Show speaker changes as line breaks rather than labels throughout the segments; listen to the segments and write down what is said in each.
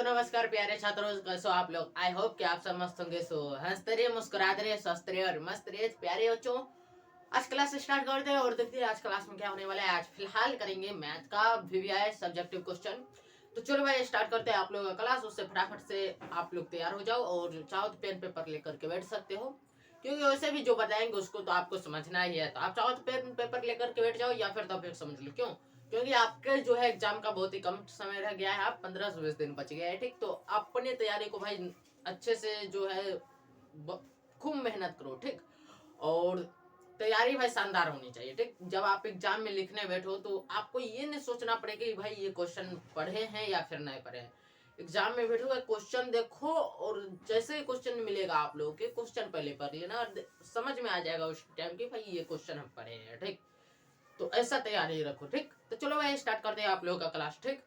तो नमस्कार प्यारे छात्रों, कैसे हो आप लोग। आई होप कि आप सब मस्त होंगे। सो हंसते रहिए, मुस्कुराते रहिए, स्वस्थ रहिए और मस्त रहिए प्यारे बच्चों। आज क्लास स्टार्ट करते हैं और देखते हैं आज क्लास में क्या होने वाला है। आज फिलहाल करेंगे मैथ का वीवीआई सब्जेक्टिव क्वेश्चन। तो चलो भाई स्टार्ट करते हैं आप लोगों का क्लास। उससे फटाफट से आप लोग तैयार हो जाओ और चाहो तो पेन पेपर लेकर के बैठ सकते हो, क्योंकि वैसे भी जो बताएंगे उसको तो आपको समझना ही है। तो आप चाहो तो पेन पेपर लेकर के बैठ जाओ या फिर समझ लो। क्यों? क्योंकि आपके जो है एग्जाम का बहुत ही कम समय रह गया है। आप 15 से 20 दिन बच गया है, ठीक। तो अपनी तैयारी को भाई अच्छे से जो है खूब मेहनत करो, ठीक। और तैयारी भाई शानदार होनी चाहिए, ठीक। जब आप एग्जाम में लिखने बैठो तो आपको ये नहीं सोचना पड़ेगा कि भाई ये क्वेश्चन पढ़े हैं या फिर नहीं पढ़े हैं। एग्जाम में बैठो, क्वेश्चन देखो और जैसे ही क्वेश्चन मिलेगा आप लोगों के क्वेश्चन पहले पढ़ लेना और समझ में आ जाएगा उस टाइम की भाई ये क्वेश्चन हम पढ़े हैं, ठीक। तो ऐसा तैयारी रखो, ठीक। तो चलो भाई स्टार्ट करते हैं आप लोगों का क्लास, ठीक।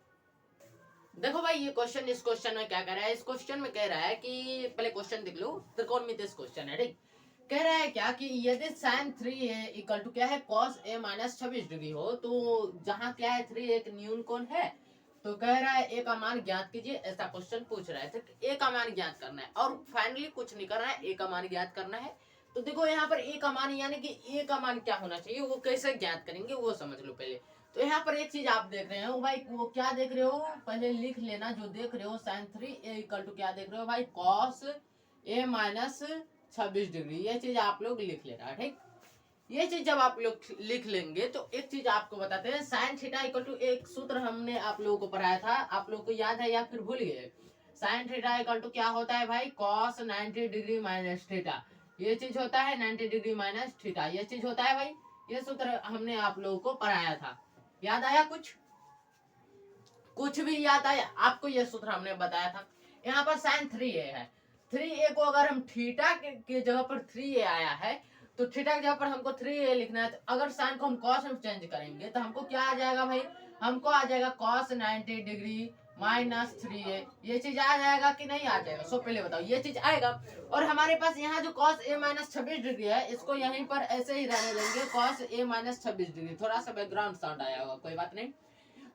देखो भाई ये क्वेश्चन, इस क्वेश्चन में क्या कह रहा है। इस क्वेश्चन में कह रहा है कि पहले क्वेश्चन देख लो, त्रिकोणमितीय क्वेश्चन है, ठीक। कह रहा है क्या कि यदि sin 3a इक्वल टू क्या है cos a माइनस 26 डिग्री हो, तो जहां क्या है 3 एक न्यून कोण है, तो कह रहा है ए का मान ज्ञात कीजिए। ऐसा क्वेश्चन पूछ रहा है, ठीक। ए का मान ज्ञात करना है और फाइनली कुछ नहीं करना है, ए का मान ज्ञात करना है। तो देखो यहाँ पर ए का मान यानी कि ए का मान क्या होना चाहिए, वो कैसे ज्ञात करेंगे वो समझ लो पहले। तो यहाँ पर एक चीज आप देख रहे हो भाई, वो क्या देख रहे हो पहले लिख लेना। जो देख रहे हो sin 3a इक्वल टू क्या देख रहे हो भाई cos a माइनस 26 डिग्री। ये चीज आप लोग लिख लेना, ठीक। ये चीज जब आप लोग लिख लेंगे तो एक चीज आपको बताते हैं। साइन थीटा इक्वल टू एक सूत्र हमने आप लोगों को पढ़ाया था, आप लोगों को याद है या फिर भूल गए। साइन थीटा इक्वल टू क्या होता है भाई cos 90 डिग्री माइनस थीटा। ये चीज होता है 90 डिग्री माइनस थीटा, ये चीज होता है भाई। ये सूत्र हमने आप लोगों को पढ़ाया था। याद आया कुछ? कुछ भी याद आया आपको? ये सूत्र हमने बताया था। यहाँ पर साइन 3a है। 3a को अगर हम थीटा के जगह पर 3a आया है, तो थीटा की जगह पर हमको 3a लिखना है। तो अगर साइन को हम कॉस में चेंज करेंगे तो हमको क्या आ जाएगा भाई, हमको आ जाएगा कॉस 90 डिग्री माइनस 3a। ये चीज आ जाएगा कि नहीं आ जाएगा? सो पहले बताओ, ये चीज आएगा। और हमारे पास यहाँ जो कॉस a माइनस 26 डिग्री है, इसको यहीं पर ऐसे ही रहने देंगे कॉस a माइनस 26 डिग्री। थोड़ा सा बैकग्राउंड साउंड आया होगा, कोई बात नहीं।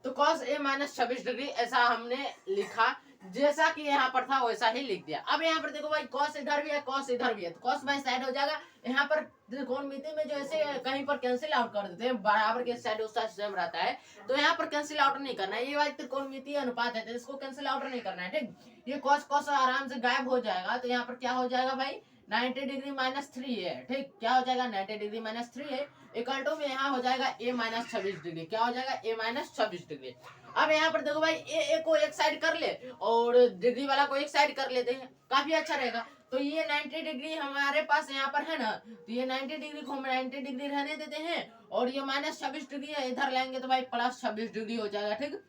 तो cos a माइनस 26 डिग्री ऐसा हमने लिखा, जैसा कि यहाँ पर था वैसा ही लिख दिया। अब यहाँ पर देखो भाई cos इधर भी है cos इधर भी है, तो cos बाई साइड हो जाएगा। यहाँ पर त्रिकोणमिति में जो ऐसे कहीं पर कैंसिल आउट कर देते हैं, बराबर के साइड उस साइड सेम रहता है, तो यहाँ पर कैंसिल आउट नहीं करना है। ये भाई त्रिकोणमिति अनुपात है तो इसको कैंसिल आउट नहीं करना है, ठीक। ये cos cos आराम से गायब हो जाएगा। तो यहाँ पर क्या हो जाएगा भाई 90 डिग्री माइनस 3 है, ठीक। क्या हो जाएगा 90 डिग्री माइनस 3 है इक्वल टू में यहाँ हो जाएगा a माइनस 26 डिग्री। क्या हो जाएगा a माइनस 26 डिग्री। अब यहाँ पर देखो भाई ए को एक साइड कर ले और डिग्री वाला को एक साइड कर लेते हैं, काफी अच्छा रहेगा। तो ये 90 डिग्री हमारे पास यहाँ पर है ना, तो ये 90 डिग्री को हम 90 डिग्री रहने देते हैं और ये माइनस 26 डिग्री है इधर लाएंगे तो भाई प्लस 26 डिग्री हो जाएगा, ठीक।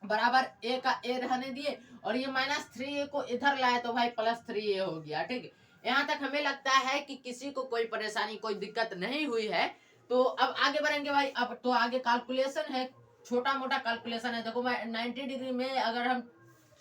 बराबर ए का ए रहने दिए और ये माइनस 3a को इधर लाए तो भाई प्लस 3a हो गया, ठीक। यहाँ तक हमें लगता है कि किसी को कोई परेशानी कोई दिक्कत नहीं हुई है। तो अब आगे बढ़ेंगे भाई। अब तो आगे कैलकुलेशन है, छोटा मोटा कैलकुलेशन है। देखो भाई 90 डिग्री में अगर हम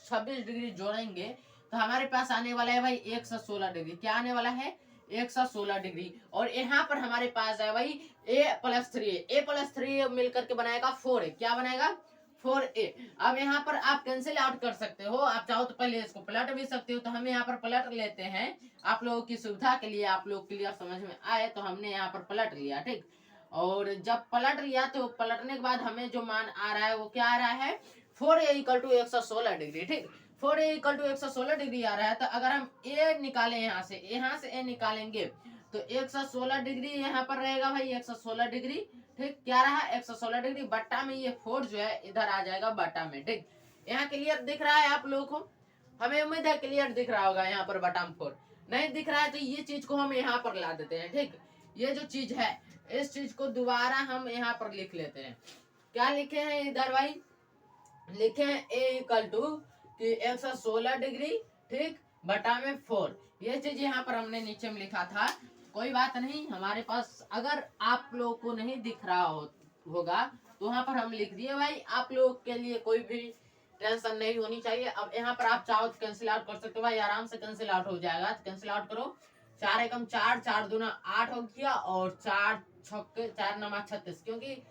26 डिग्री जोड़ेंगे तो हमारे पास आने वाला है भाई 116 डिग्री। क्या आने वाला है 116 डिग्री। और यहाँ पर हमारे पास है भाई a+3a मिलकर के बनाएगा 4a। क्या बनाएगा 4a। अब यहाँ पर आप कैंसिल आउट कर सकते हो, आप चाहो तो पहले इसको पलट भी सकते हो। तो हम यहाँ पर पलट लेते हैं आप लोगों की सुविधा के लिए, आप लोग क्लियर समझ में आए तो हमने यहाँ पर पलट लिया, ठीक। और जब पलट लिया तो पलटने के बाद हमें जो मान आ रहा है वो क्या आ रहा है 4a इक्वल टू 116 डिग्री, ठीक। 4a इक्वल टू 116 डिग्री आ रहा है। तो अगर हम a निकालें यहाँ से a निकालेंगे तो 116 डिग्री यहाँ पर रहेगा भाई 116 डिग्री, ठीक। क्या रहा 116 डिग्री बट्टा में ये 4 जो है इधर आ जाएगा बट्टा में, ठीक। यहाँ क्लियर दिख रहा है आप लोगों को? हमें उम्मीद है क्लियर दिख रहा होगा। यहाँ पर बटन 4 नहीं दिख रहा है तो ये चीज को हम यहाँ पर ला देते हैं, ठीक। ये जो चीज है इस चीज को दोबारा हम यहाँ पर लिख लेते हैं। क्या लिखे हैं इधर भाई, लिखे हैं a इक्वल टू कि 116 डिग्री, ठीक, बटा में 4। ये चीज यहाँ पर हमने नीचे में लिखा था। कोई बात नहीं, हमारे पास अगर आप लोगों को नहीं दिख रहा होगा तो वहां पर हम लिख दिए भाई। आप लोगों के लिए कोई भी टेंशन नहीं होनी चाहिए। अब यहाँ पर आप चाहो तो कैंसिल आउट कर सकते हो भाई, आराम से कैंसिल आउट हो जाएगा। तो कैंसिल आउट करो, 4 एकम 4, 4 दूना 8 हो गया और 4 छक्के 4 नमा 36। क्योंकि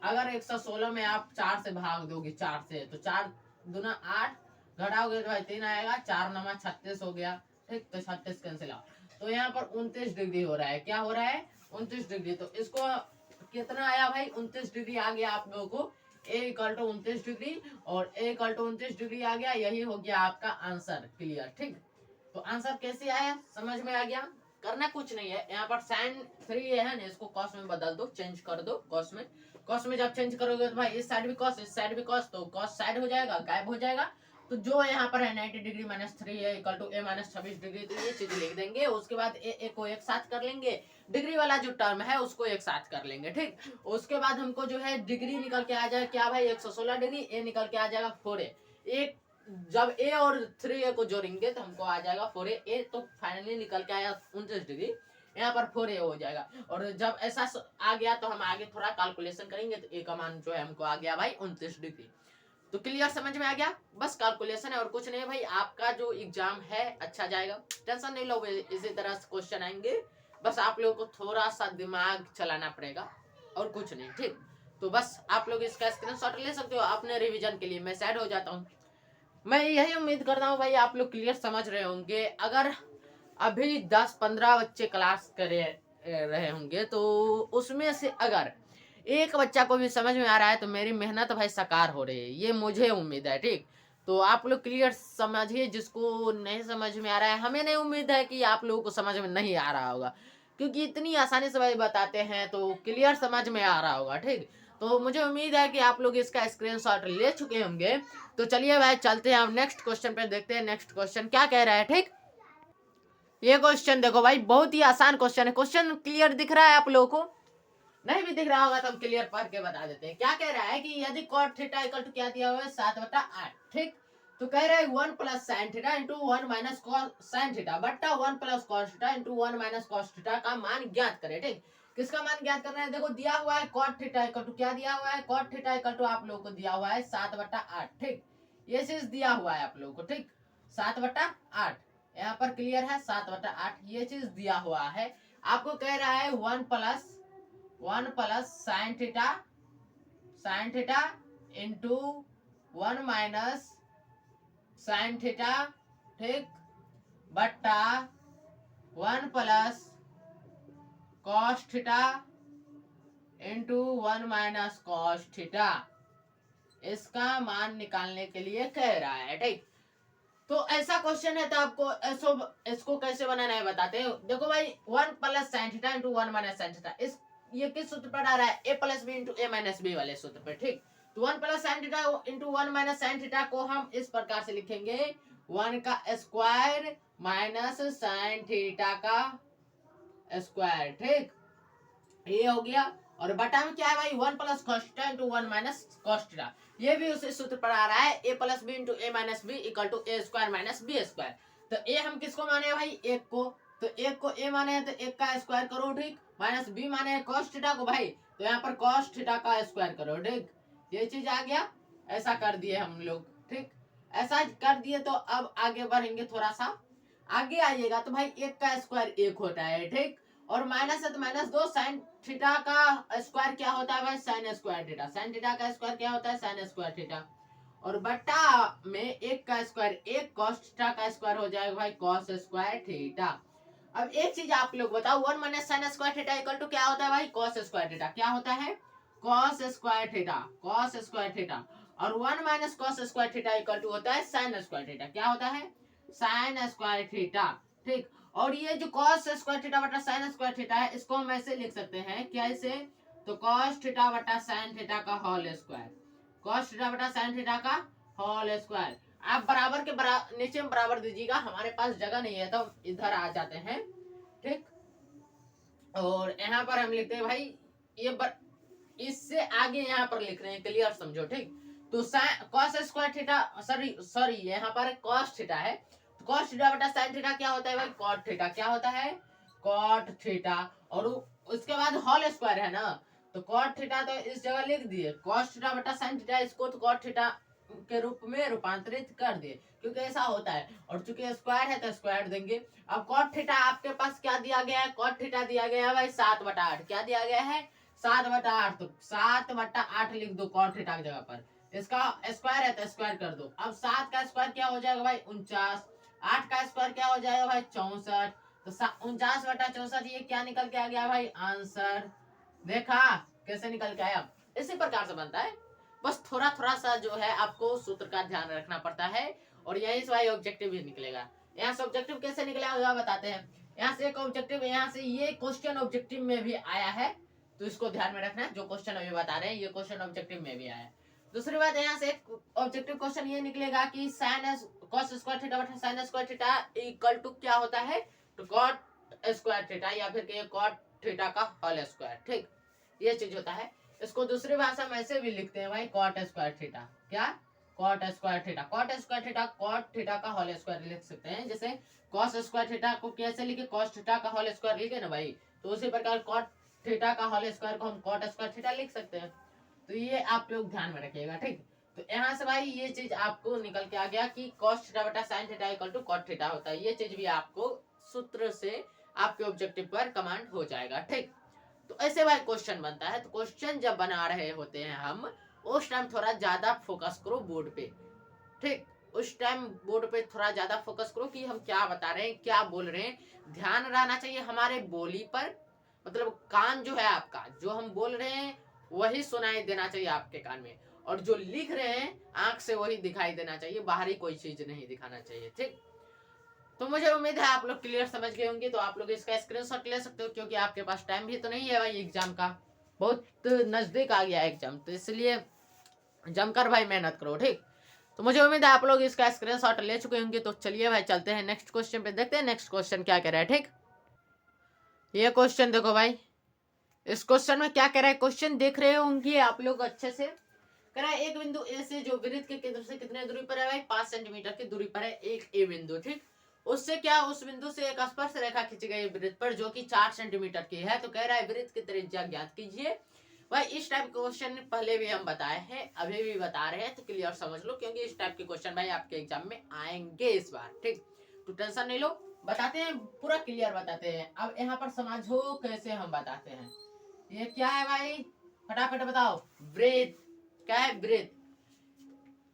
अगर 116 में आप 4 से भाग दोगे 4 से तो 4 दूना 8 घटाओगे तो भाई 3 आएगा, 4 नमा 36 हो गया, ठीक। तो 36 कैंसिल आउट, तो यहाँ पर 29 डिग्री हो रहा है। क्या हो रहा है? 29 डिग्री। तो इसको कितना आया भाई? 29 डिग्री आ गया आप लोगों को। ए इक्वल टू 29 डिग्री और ए इक्वल टू 29 डिग्री आ गया। यही हो गया आपका आंसर। क्लियर, ठीक। तो आंसर कैसे आया समझ में आ गया। करना कुछ नहीं है, यहाँ पर साइन 3 है ना, इसको कॉस में बदल दो, चेंज कर दो कॉस में। कॉस में जब चेंज करोगे तो भाई इस साइड भी कॉस, इस साइड भी कॉस, तो कॉस साइड हो जाएगा, गायब हो जाएगा। तो जो यहाँ पर है 90 डिग्री माइनस 3 है equal to A minus 26 degree, तो ये चीज लिख देंगे। उसके बाद ए को एक साथ कर लेंगे, डिग्री वाला जो टर्म है उसको एक साथ कर लेंगे, ठीक। उसके बाद हमको जो है डिग्री निकल के आ जाएगा क्या भाई? 116 डिग्री। ए निकल के आ जाएगा 4a। एक जब ए और 3a को जोड़ेंगे तो हमको आ जाएगा 4a। तो फाइनली निकल के आया 29 डिग्री, यहाँ पर 4a हो जाएगा। और जब ऐसा आ गया तो हम आगे थोड़ा कैलकुलेशन करेंगे, तो ए का मान जो है हमको आ गया भाई 29 डिग्री। तो क्लियर, समझ में आ गया। बस कैलकुलेशन है और कुछ नहीं है भाई। आपका जो एग्जाम है अच्छा जाएगा, टेंशन नहीं लो। इसी तरह से क्वेश्चन आएंगे, बस आप लोगों को थोड़ा सा दिमाग चलाना पड़ेगा और कुछ नहीं, ठीक। तो बस आप लोग इसका स्क्रीनशॉट ले सकते हो अपने रिवीजन के लिए। मैं साइड हो जाता हूँ। मैं यही उम्मीद करता हूँ भाई आप लोग क्लियर समझ रहे होंगे। अगर अभी 10-15 बच्चे क्लास करे रहे होंगे तो उसमें से अगर एक बच्चा को भी समझ में आ रहा है तो मेरी मेहनत भाई साकार हो रही है, ये मुझे उम्मीद है, ठीक। तो आप लोग क्लियर समझिए। जिसको नहीं समझ में आ रहा है, हमें नहीं उम्मीद है कि आप लोगों को समझ में नहीं आ रहा होगा, क्योंकि इतनी आसानी से भाई बताते हैं तो क्लियर समझ में आ रहा होगा, ठीक। तो मुझे उम्मीद है कि आप लोग इसका स्क्रीनशॉट ले चुके होंगे। तो चलिए भाई चलते हैं, हम नेक्स्ट क्वेश्चन पे देखते हैं नेक्स्ट क्वेश्चन क्या कह रहा है, ठीक। ये क्वेश्चन देखो भाई, बहुत ही आसान क्वेश्चन है। क्वेश्चन क्लियर दिख रहा है आप लोगों को? नहीं भी दिख रहा होगा तो हम क्लियर पढ़ के बता देते हैं। क्या कह रहा है कि यदि cot थीटा इक्वल टू क्या दिया हुआ है 7/8, ठीक। तो कह रहा है 1 plus sine theta into 1 minus sine theta बट्टा 1 plus cos theta into 1 minus cos theta का मान ज्ञात करे, ठीक। किसका मान ज्ञात करना है? देखो दिया हुआ है cot थीटा इक्वल टू क्या दिया हुआ है? cot थीटा इक्वल टू आप लोगों को दिया हुआ है 7/8, ठीक। ये चीज दिया हुआ है आप लोगों को, ठीक। 7/8 यहाँ पर क्लियर है। 7/8 ये चीज दिया हुआ है। आपको कह रहा है 1 plus sine theta into 1 minus sine theta, ठीक, बट्टा 1 plus cos theta into 1 minus cos theta. इसका मान निकालने के लिए कह रहा है, ठीक। तो ऐसा क्वेश्चन है तो आपको इसको कैसे बनाना है बताते हैं। देखो भाई 1 plus sine theta into 1 minus sine theta, इस ये किस सूत्र पर आ रहा है? A plus B into A minus B वाले सूत्र पर, ठीक। तो 1 plus sine theta into 1 minus sine theta को हम इस प्रकार से लिखेंगे 1 का स्क्वायर माइनस साइन थीटा का स्क्वायर, ठीक। ये हो गया। और बटा में क्या है भाई? 1 plus cos theta into 1 minus cos theta. ये भी उसी सूत्र पर आ रहा है, A plus B into A minus B equal to A square minus B square. तो ए हम किसको माने भाई? एक को। तो एक को ए माने हैं तो एक का स्क्वायर करो, ठीक। माइनस बी माने हैं कॉस थीटा को भाई, तो यहाँ पर कॉस थीटा का स्क्वायर करो, ठीक। ये चीज आ गया। ऐसा कर दिए हम लोग, ठीक। ऐसा कर दिए तो अब आगे बढ़ेंगे थोड़ा सा। आगे आइएगा तो भाई एक का स्क्वायर एक होता है, ठीक। और माइनस है तो माइनस 2। साइन थीटा का स्क्वायर क्या होता है भाई? Sign square theta. Sine theta का स्क्वायर क्या होता है? Sign square theta. और बटा में एक का स्क्वायर एक, कॉस थीटा का स्क्वायर हो जाएगा भाई कॉस स्क्वायर थीटा। अब एक चीज आप लोग बताओ, 1 minus sine square theta equal to क्या होता है भाई? Cos square theta. क्या होता है? Cos square theta, cos square theta. और 1 minus cos square theta equal to होता है साइन स्क्वायर थीटा। क्या होता है? साइन स्क्वायर थीटा, ठीक। और ये जो cos स्क्वायर थीटा बटा साइन स्क्वायर थीटा है, इसको हम ऐसे लिख सकते हैं, क्या इसे? तो cos थीटा बटा साइन थीटा का होल स्क्वायर, cos थीटा बटा साइन थीटा का होल स्क्वायर। आप बराबर के नीचे में बराबर दीजिएगा, हमारे पास जगह नहीं है तो इधर आ जाते हैं, ठीक। और यहाँ पर हम लिखते हैं भाई ये इससे आगे यहाँ पर लिख रहे हैं, क्लियर समझो, ठीक। तो cos स्क्वायर थीटा सॉरी यहाँ पर cos थीटा है। cos थीटा बटा साइन थीटा क्या होता है भाई? cot theta. क्या होता है? cot theta. और उसके बाद होल स्क्वायर है ना, तो cot थीटा तो इस जगह लिख दिए, cos थीटा बटा साइन थीटा इसको तो cot थीटा के रूप में रूपांतरित कर दिए, क्योंकि ऐसा होता है। और चूंकि स्क्वायर है तो स्क्वायर देंगे। अब cot थीटा आपके पास क्या दिया गया है? cot थीटा दिया गया है भाई 7/8। क्या दिया गया है? 7/8। तो 7/8 लिख दो cot थीटा की जगह पर। इसका स्क्वायर है तो स्क्वायर कर दो। अब 7 का स्क्वायर क्या हो जाएगा भाई 49, 8 का स्क्वायर क्या हो जाएगा भाई 64, तो 49/64 ये क्या निकल के आ गया भाई आंसर। देखा कैसे निकल के आया, इसी प्रकार से बनता है। बस थोड़ा थोड़ा सा जो है आपको सूत्र का ध्यान रखना पड़ता है और यही से भाई ऑब्जेक्टिव भी निकलेगा। यहाँ से ऑब्जेक्टिव कैसे निकला हुआ बताते हैं। यहाँ से एक ऑब्जेक्टिव, यहाँ से ये क्वेश्चन ऑब्जेक्टिव में भी आया है, तो इसको ध्यान में रखना। जो क्वेश्चन अभी बता रहे हैं ये क्वेश्चन ऑब्जेक्टिव में भी आया है। दूसरी बात, यहाँ से एक ऑब्जेक्टिव क्वेश्चन ये निकलेगा कि sin cos स्क्वायर थीटा बटा sin square theta equal to क्या होता है, तो cot स्क्वायर थीटा या फिर cot थीटा का होल स्क्वायर। ठीक, ये चीज होता है। इसको दूसरी भाषा में ऐसे भी लिखते हैं भाई cot स्क्वायर थीटा, क्या cot square theta, cot square theta cot theta का होल स्क्वायर लिख सकते हैं। जैसे cos स्क्वायर थीटा को कैसे लिखे, cos थीटा का होल स्क्वायर लिखे ना भाई, तो उसी प्रकार cot थीटा का होल स्क्वायर को हम cot स्क्वायर थीटा लिख सकते हैं। तो ये आप लोग ध्यान में रखिएगा। ठीक, तो यहाँ से भाई ये चीज आपको निकल के आ गया कि cos थीटा बटा sin theta equal to cot theta होता है। ये चीज भी आपको सूत्र से आपके ऑब्जेक्टिव पर कमांड हो जाएगा। ठीक, तो ऐसे भाई क्वेश्चन बनता है। तो क्वेश्चन जब बना रहे होते हैं हम, उस टाइम थोड़ा ज्यादा फोकस करो बोर्ड पे। ठीक, उस टाइम बोर्ड पे थोड़ा ज्यादा फोकस करो कि हम क्या बता रहे हैं, क्या बोल रहे हैं। ध्यान रहना चाहिए हमारे बोली पर, मतलब कान जो है आपका, जो हम बोल रहे हैं वही सुनाई देना चाहिए आपके कान में, और जो लिख रहे हैं आंख से वही दिखाई देना चाहिए, बाहरी कोई चीज नहीं दिखाना चाहिए। ठीक, तो मुझे उम्मीद है आप लोग क्लियर समझ गए होंगे। तो आप लोग इसका स्क्रीनशॉट ले सकते हो, क्योंकि आपके पास टाइम भी तो नहीं है भाई, एग्जाम का बहुत नजदीक आ गया एग्जाम, तो इसलिए जमकर भाई मेहनत करो। ठीक, तो मुझे उम्मीद है आप लोग इसका स्क्रीनशॉट ले चुके होंगे। तो चलिए भाई चलते हैं नेक्स्ट क्वेश्चन पे, देखते हैं नेक्स्ट क्वेश्चन क्या कह रहा है। ठीक, ये क्वेश्चन देखो भाई, इस क्वेश्चन में क्या कह रहा है, क्वेश्चन देख रहे होंगे आप लोग अच्छे से। कह रहा है एक बिंदु ए से जो वृत्त के केंद्र से कितने दूरी पर है भाई, 5 सेंटीमीटर की दूरी पर है एक ए बिंदु। ठीक, उससे क्या, उस बिंदु से एक स्पर्श रेखा खींची गई वृत्त पर जो कि 4 सेंटीमीटर की है। तो कह रहा है वृत्त की त्रिज्या ज्ञात कीजिए। भाई इस टाइप के क्वेश्चन पहले भी हम बताए हैं, अभी भी बता रहे हैं, तो क्लियर समझ लो, क्योंकि इस टाइप के क्वेश्चन भाई आपके एग्जाम में आएंगे इस बार। ठीक, तो टेंशन नहीं लो, बताते हैं पूरा क्लियर बताते हैं। अब यहाँ पर समझो कैसे हम बताते हैं। ये क्या है भाई, फटाफट बताओ। वृत्त, क्या है वृत्त,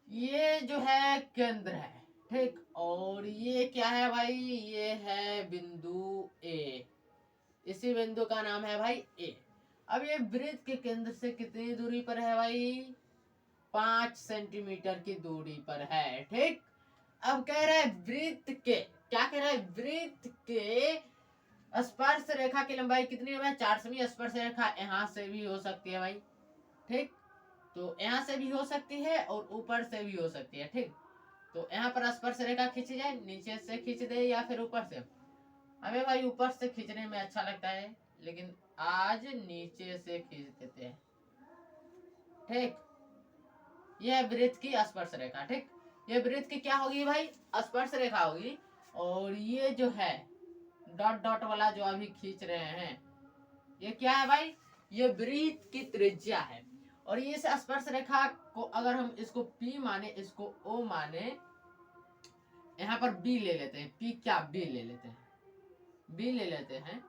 ये जो है केंद्र है। ठीक, और ये क्या है भाई, ये है बिंदु ए, इसी बिंदु का नाम है भाई ए। अब ये वृत्त के केंद्र से कितनी दूरी पर है भाई, 5 सेंटीमीटर की दूरी पर है। ठीक, अब कह रहा है वृत्त के, क्या कह रहा है, वृत्त के स्पर्श रेखा की लंबाई कितनी है भाई, 4 सेमी। स्पर्श रेखा यहाँ से भी हो सकती है भाई। ठीक, तो यहाँ से भी हो सकती है और ऊपर से भी हो सकती है। ठीक, तो यहाँ पर स्पर्श रेखा खींची जाए, नीचे से खींच दे या फिर ऊपर से। हमें भाई ऊपर से खींचने में अच्छा लगता है, लेकिन आज नीचे से खींच देते हैं। ठीक, यह वृत्त की स्पर्श रेखा। ठीक, ये वृत्त की क्या होगी भाई, स्पर्श रेखा होगी। और ये जो है डॉट डॉट वाला जो अभी खींच रहे हैं, ये क्या है भाई, ये वृत्त की त्रिज्या है। और ये स्पर्श रेखा को अगर हम इसको P माने, इसको O माने, यहाँ पर B ले लेते हैं, P क्या B ले लेते हैं, B ले लेते हैं।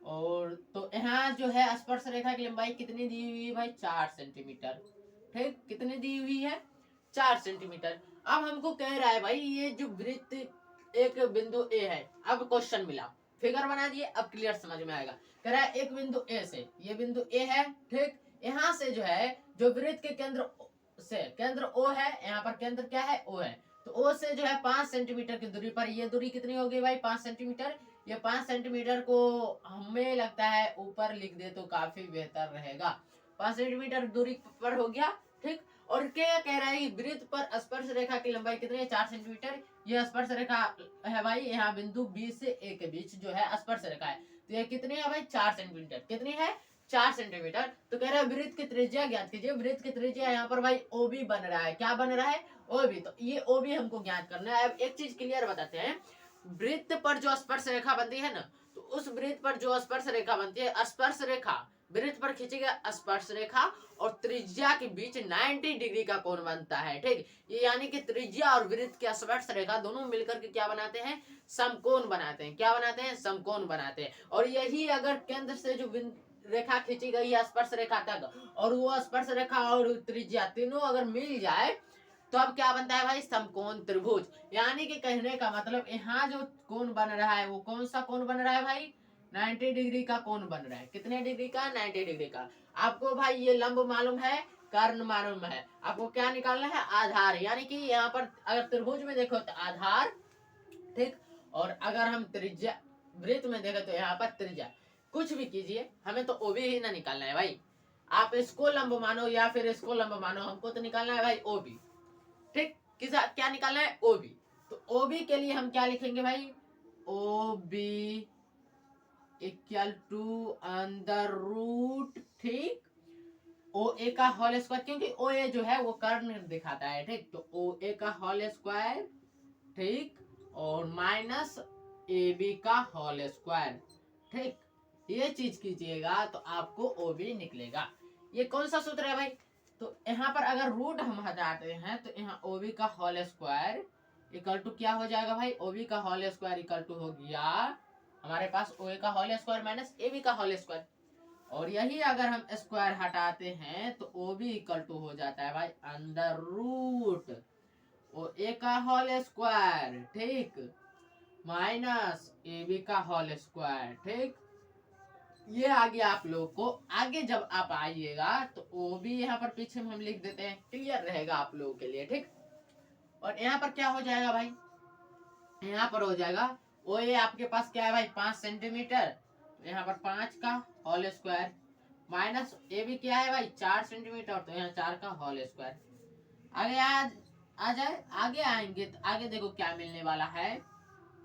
और तो यहाँ जो है स्पर्श रेखा की लंबाई कितनी दी हुई है भाई, 4 सेंटीमीटर। ठीक, कितनी दी हुई है, 4 सेंटीमीटर। अब हमको कह रहा है भाई ये जो वृत्त एक बिंदु ए है, अब क्वेश्चन मिला, फिगर बना दिए, अब क्लियर समझ में आएगा। कह रहा है एक बिंदु ए से, ये बिंदु ए है। ठीक, यहाँ से जो है, जो वृत्त के केंद्र से, केंद्र ओ है, यहाँ पर केंद्र क्या है, ओ है, तो ओ से जो है 5 सेंटीमीटर की दूरी पर, ये दूरी कितनी होगी भाई, 5 सेंटीमीटर। ये 5 सेंटीमीटर को हमें लगता है ऊपर लिख दे तो काफी बेहतर रहेगा। 5 सेंटीमीटर दूरी पर हो गया। ठीक, और क्या कह रहा है, वृत्त पर स्पर्श रेखा की लंबाई कितनी है, 4 सेंटीमीटर। यह स्पर्श रेखा है भाई, यहाँ बिंदु बी से ए के बीच जो है स्पर्श रेखा है, तो यह कितनी है भाई, 4 सेंटीमीटर। कितनी है, 4 सेंटीमीटर। तो कह रहा है वृत्त की त्रिज्या ज्ञात कीजिए। वृत्त की त्रिज्या यहाँ पर भाई ओबी बन रहा है, क्या बन रहा है, ओबी। तो ये ओबी हमको ज्ञात करना है। अब एक चीज क्लियर बताते हैं, वृत्त पर जो स्पर्श रेखा बनती है ना, तो उस वृत्त पर जो स्पर्श रेखा बनती है, स्पर्श रेखा वृत्त पर खींची गई स्पर्श रेखा और त्रिज्या के बीच 90 डिग्री का कोण बनता है। ठीक, ये यानी कि त्रिज्या और वृत्त की स्पर्श रेखा दोनों मिलकर के क्या बनाते हैं, समकोण बनाते हैं। क्या बनाते हैं, समकोण बनाते हैं। और यही अगर केंद्र से जो रेखा खींची गई है स्पर्श रेखा तक, और वो स्पर्श रेखा और त्रिज्या तीनों अगर मिल जाए तो अब क्या बनता है भाई, समकोण त्रिभुज। यानी कि कहने का मतलब यहाँ जो कोण बन रहा है वो कौन सा कोण बन रहा है भाई, 90 डिग्री का कोण बन रहा है। कितने डिग्री का, 90 डिग्री का। आपको भाई ये लंब मालूम है, कर्ण मालूम है, आपको क्या निकालना है, आधार। यानी कि यहाँ पर अगर त्रिभुज में देखो तो आधार, ठीक, और अगर हम त्रिज्या वृत्त में देखें तो यहाँ पर त्रिज्या। कुछ भी कीजिए, हमें तो ओबी ही ना निकालना है भाई। आप इसको लंब मानो या फिर इसको लंब मानो, हमको तो निकालना है भाई ओबी। ठीक, किसा क्या निकालना है, ओबी। तो ओबी के लिए हम क्या लिखेंगे भाई, ओबी इक्वल टू अंडर रूट, ठीक, ओ ए का होल स्क्वायर, क्योंकि ओ ए जो है वो कर्ण दिखाता है, ठीक, तो ओ ए का होल स्क्वायर, ठीक, और माइनस ए बी का होल स्क्वायर, ठीक। ये चीज कीजिएगा तो आपको ओ बी निकलेगा। ये कौन सा सूत्र है भाई, तो यहाँ पर अगर रूट हम हटाते हैं तो यहाँ ओ बी का होल स्क्वायर इक्वल टू क्या हो जाएगा भाई, ओ बी का होल स्क्वायर इक्वल टू हो गया हमारे पास ओ ए का whole square minus A B का होल स्क्वायर, और यही अगर हम स्क्वायर हटाते हैं तो ओ बी इक्वल टू हो जाता है भाई अंडर रूट ओ ए का होल स्क्वायर, ठीक, माइनस ए बी का होल स्क्वायर, ठीक। ये आ गया आप लोग को। आगे जब आप आइएगा तो ओ बी यहाँ पर पीछे में हम लिख देते हैं, क्लियर रहेगा आप लोगों के लिए, ठीक। और यहाँ पर क्या हो जाएगा भाई, यहाँ पर हो जाएगा ओ ए आपके पास क्या है भाई, 5 सेंटीमीटर, यहाँ पर 5 का whole square, minus A B क्या है भाई, 4 सेंटीमीटर, तो यहाँ 4 का होल स्क्वायर। आगे आ जाए, आगे आएंगे तो आगे देखो क्या मिलने वाला है,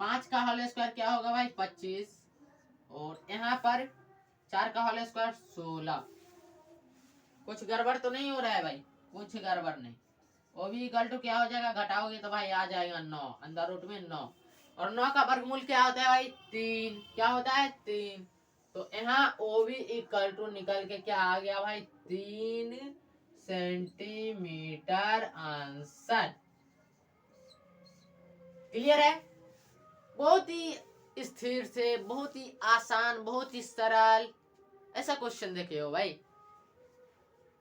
5 का होल स्क्वायर क्या होगा भाई, 25, और यहाँ पर 4 का होल स्क्वायर 16। कुछ गड़बड़ तो नहीं हो रहा है भाई, कुछ गड़बड़ नहीं। वो भी इक्वल टू क्या हो जाएगा, घटाओगे तो भाई आ जाएगा 9, अंदर रूट में 9, और 9 का वर्गमूल क्या होता है भाई, 3, क्या होता है 3। तो यहाँ ओ भी इक्वल टू निकल के क्या आ गया भाई, 3 सेंटीमीटर आंसर। क्लियर है, बहुत ही स्थिर से, बहुत ही आसान, बहुत ही सरल ऐसा क्वेश्चन देखे हो भाई।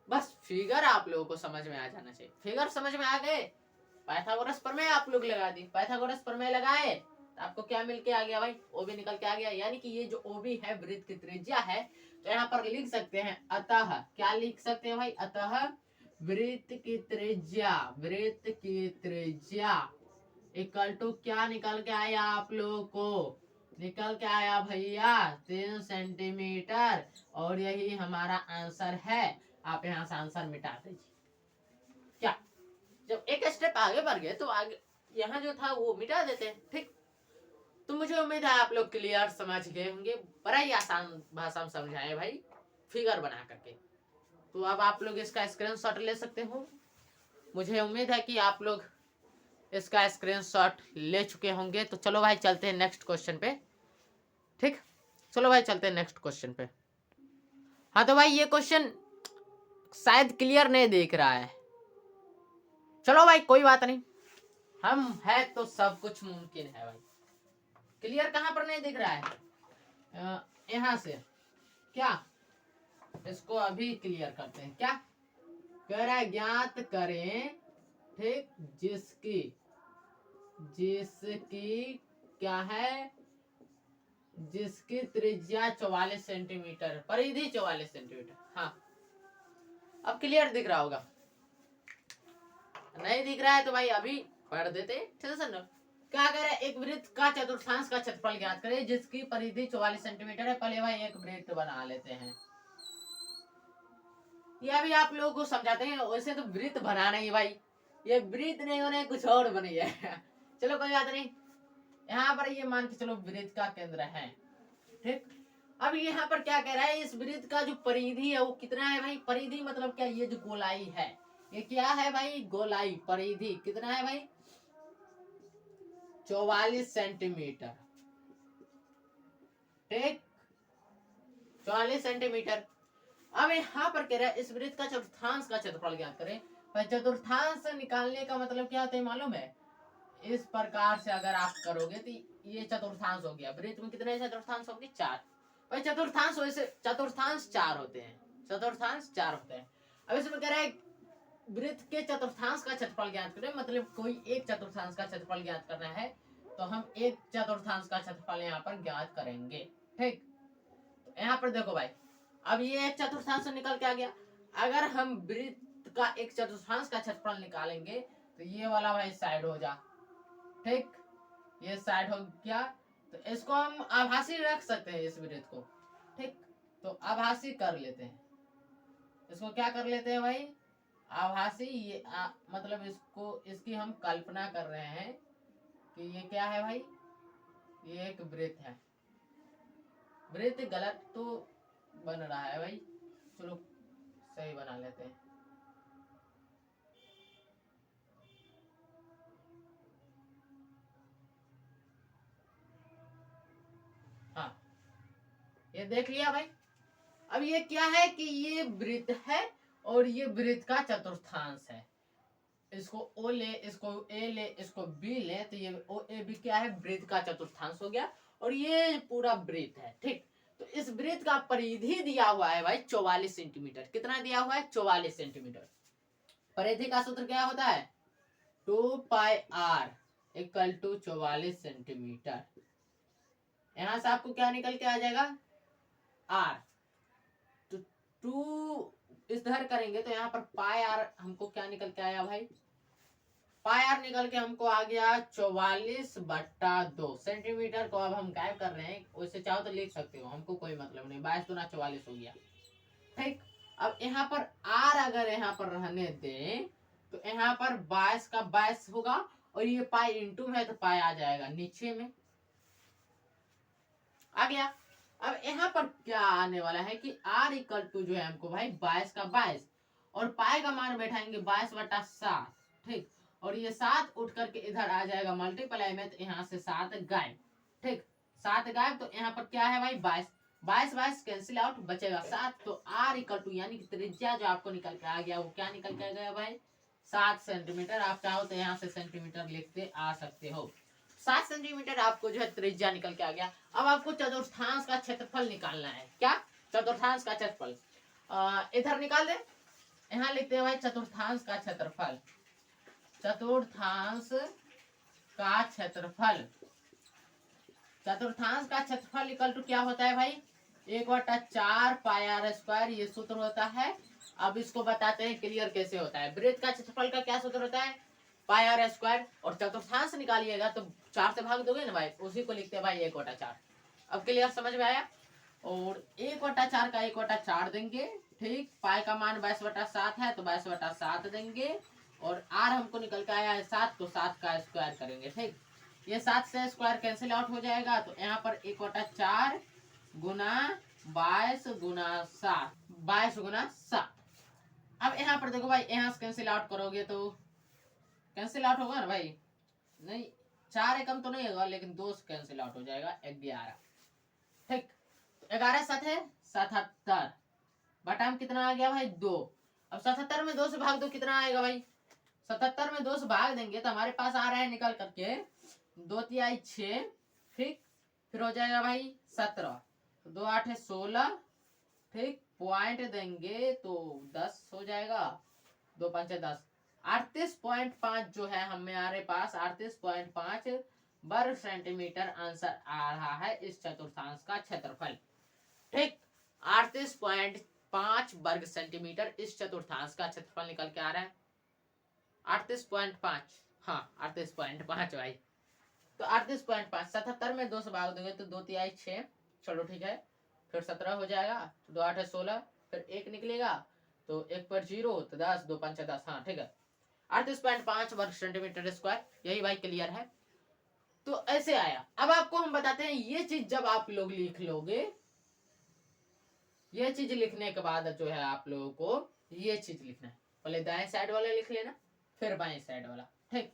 बस फिगर आप लोगों को समझ में आ जाना चाहिए। फिगर समझ में आ गए, पाइथागोरस प्रमेय आप लोग लगा दी, पाइथागोरस प्रमेय लगाए तो आपको क्या मिल के आ गया भाई, ओबी निकल के आ गया। यानी कि ये जो ओबी है वृत्त की त्रिज्या है, तो यहाँ पर लिख सकते हैं अतः, क्या लिख सकते हैं भाई, अतः वृत्त की त्रिज्या, वृत्त की त्रिज्या इक्वल टू क्या निकल के आया आप लोगों को, निकल के आया भैया 3 सेंटीमीटर, और यही हमारा आंसर है। आप यहाँ से आंसर मिटा दीजिए। क्या, जब एक स्टेप आगे बढ़ गए तो आगे यहाँ जो था वो मिटा देते हैं, ठीक। तो मुझे उम्मीद है आप लोग क्लियर समझ गए होंगे, बड़ा ही आसान भाषा में समझाए भाई, फिगर बना करके। तो अब आप लोग इसका स्क्रीनशॉट ले सकते हो। मुझे उम्मीद है कि आप लोग इसका स्क्रीनशॉट ले चुके होंगे। तो चलो भाई चलते हैं नेक्स्ट क्वेश्चन पे, ठीक। चलो भाई चलते हैं नेक्स्ट क्वेश्चन पे। हाँ तो भाई ये क्वेश्चन शायद क्लियर नहीं दिख रहा है, चलो भाई कोई बात नहीं, हम है तो सब कुछ मुमकिन है भाई। क्लियर कहां पर नहीं दिख रहा है, यहां से क्या, इसको अभी क्लियर करते हैं। क्या कह रहा है, ज्ञात करें, ठीक, जिसकी जिसकी क्या है, जिसकी त्रिज्या 44 सेंटीमीटर, परिधि 44 सेंटीमीटर। हाँ अब क्लियर दिख रहा होगा, नहीं दिख रहा है तो भाई अभी पढ़ देते, ठीक है। क्या कह रहा है, एक वृत्त का चतुर्थांश का क्षेत्रफल ज्ञात करें जिसकी परिधि 44 सेंटीमीटर है। पहले भाई एक वृत्त बना लेते हैं, यह भी आप लोगों को समझाते हैं। वैसे तो वृत्त बनाना ही भाई, ये वृत्त नहीं होने कुछ और बनी है। चलो कोई बात नहीं, यहाँ पर ये मान के चलो वृत्त का केंद्र है, ठीक। अब यहाँ पर क्या कह रहा है, इस वृत्त का जो परिधि है वो कितना है भाई, परिधि मतलब क्या, ये जो गोलाई है ये क्या है भाई, गोलाई, परिधि कितना है भाई, 44 सेंटीमीटर, ठीक, 44 सेंटीमीटर। अब यहाँ पर कह रहा है इस वृत्त का चतुर्थांश का क्षेत्रफल ज्ञात करें। पर चतुर्थांश निकालने का मतलब क्या होता है मालूम है, इस प्रकार से अगर आप करोगे तो ये चतुर्थांश हो गया, वृत्त में कितने चतुर्थांश होंगे, 4। भाई चतुर्थांश वैसे चतुर्थांश 4 होते हैं, चतुर्थांश 4 होते हैं। अब इसमें कह रहा है वृत्त के चतुर्थांश का क्षेत्रफल ज्ञात करें, मतलब कोई एक चतुर्थांश का क्षेत्रफल ज्ञात करना है तो हम एक चतुर्थांश का क्षेत्रफल यहाँ पर ज्ञात करेंगे। ठीक, तो यहाँ पर देखो भाई, अब ये एक चतुर्थांश निकल के आ गया। अगर हम वृत्त का एक चतुर्थांश का क्षेत्रफल निकालेंगे तो ये वाला भाई साइड हो जा, ठीक, ये साइड हो गया। तो इसको हम आभासी रख सकते हैं इस वृत्त को, ठीक, तो आभासी कर लेते हैं, इसको क्या कर लेते हैं भाई, आभासी। ये मतलब इसको, इसकी हम कल्पना कर रहे हैं कि ये क्या है भाई, ये एक वृत्त है। वृत्त गलत तो बन रहा है भाई, चलो सही बना लेते हैं। हाँ, ये देख लिया भाई। अब ये क्या है कि ये वृत्त है और ये वृत्त का चतुर्थांश है। इसको ओ ले, इसको ए ले, इसको बी ले, तो ये ओ ए बी क्या है, वृत्त का चतुर्थांश हो गया। और ये पूरा वृत्त है, ठीक। तो इस वृत्त का परिधि दिया हुआ है भाई 44 सेंटीमीटर। कितना दिया हुआ है, 44 सेंटीमीटर। परिधि का सूत्र क्या होता है, 2 पाई आर इक्वल टू 44 सेंटीमीटर। यहां से आपको क्या निकल के आ जाएगा, आर। तो 2 इधर करेंगे तो यहाँ पर पाई आर हमको क्या निकल के आया भाई, पाई आर निकल के हमको आ गया 44/2 सेंटीमीटर को अब हम गायब कर रहे हैं। वैसे चाहो तो लिख सकते हो, हमको कोई मतलब नहीं। 22 गुना 44 हो गया, ठीक। अब यहाँ पर आर अगर यहाँ पर रहने दें तो यहाँ पर 22 का 22 होगा और ये पाई इंटू में है तो पाई आ जाएगा नीचे में, आ गया। अब यहाँ पर क्या आने वाला है कि आर इक्वल टू जो है हमको भाई 22 का 22 और पाई का मान बैठाएंगे 22/7, ठीक। और ये 7 उठ करके इधर आ जाएगा मल्टीप्लाई में, तो यहाँ से 7 गायब, ठीक। 7 गायब, तो यहाँ पर क्या है भाई 22, 22 कैंसिल आउट, बचेगा 7। तो आर इक्वल टू यानी कि त्रिज्या जो आपको निकल के आ गया वो क्या निकल के आ गया भाई, 7 सेंटीमीटर। आप चाहो तो यहाँ से सेंटीमीटर लिखते आ सकते हो। 7 सेंटीमीटर आपको जो है त्रिज्या निकल के आ गया। अब आपको चतुर्थांश का क्षेत्रफल निकालना है। क्या, चतुर्थांश का क्षेत्रफल इधर निकाल दे। यहाँ लिखते हैं भाई चतुर्थांश का क्षेत्रफल, चतुर्थांश का क्षेत्रफल। चतुर्थांश का क्षेत्रफल इक्वल टू क्या होता है भाई, 1/4 पाई आर स्क्वायर, ये सूत्र होता है। अब इसको बताते हैं क्लियर कैसे होता है। वृत्त का क्षेत्रफल का क्या सूत्र होता है, पाई आर स्क्वायर। और चतुर्थांश निकालिएगा तो 4 से भाग दोगे ना भाई, उसी को लिखते हैं भाई 1/4। अब क्लियर समझ में आया। और 1/4 का 1/4 देंगे, ठीक। पाई का मान 22/7 है तो 22/7 देंगे। और आर हमको निकल के आया है 7, तो 7 का स्क्वायर करेंगे, ठीक। ये 7 से स्क्वायर कैंसिल आउट हो जाएगा, तो यहाँ पर 1/4 गुना 22 गुना 7, 22 गुना 7। अब यहाँ पर देखो भाई, यहाँ से कैंसिल आउट करोगे तो कैंसिल आउट होगा ना भाई, नहीं 4 एकम तो नहीं होगा, लेकिन 2 से कैंसिल आउट हो जाएगा, 11, ठीक। 11 7 है 77, बटा में कितना आ गया भाई 2। अब 77 में 2 से भाग दो, कितना आएगा भाई, 77 में 2 से भाग देंगे तो हमारे पास आ रहा है निकल करके 2 तिहाई 6, ठीक। फिर हो जाएगा भाई 17, 2 8 है 16, ठीक। पॉइंट देंगे तो 10 हो जाएगा, 2 5 है 10, 38.5 जो है हमारे पास 38.5 वर्ग सेंटीमीटर आंसर आ रहा है इस चतुर्थांश का क्षेत्रफल, ठीक। 38.5 वर्ग सेंटीमीटर इस चतुर्थांश का क्षेत्रफल निकल के आ रहा है, 38.5, हाँ 38.5 भाई। तो 38.5, 77 में 2 से भाग दोगे तो 2 तिहाई 6, चलो ठीक है। फिर 17 हो जाएगा, 2 8 है 16, फिर 1 निकलेगा तो 1 पर 0 तो 10, 2 5 है 10, हाँ ठीक है। 38.5 वर्ग सेंटीमीटर स्क्वायर, यही भाई क्लियर है। तो ऐसे आया। अब आपको हम बताते हैं, ये चीज जब आप लोग लिख लोगे, ये चीज लिखने के बाद जो है आप लोगों को ये चीज लिखना है। पहले दाएं साइड वाला लिख लेना, फिर बाएं साइड वाला, ठीक।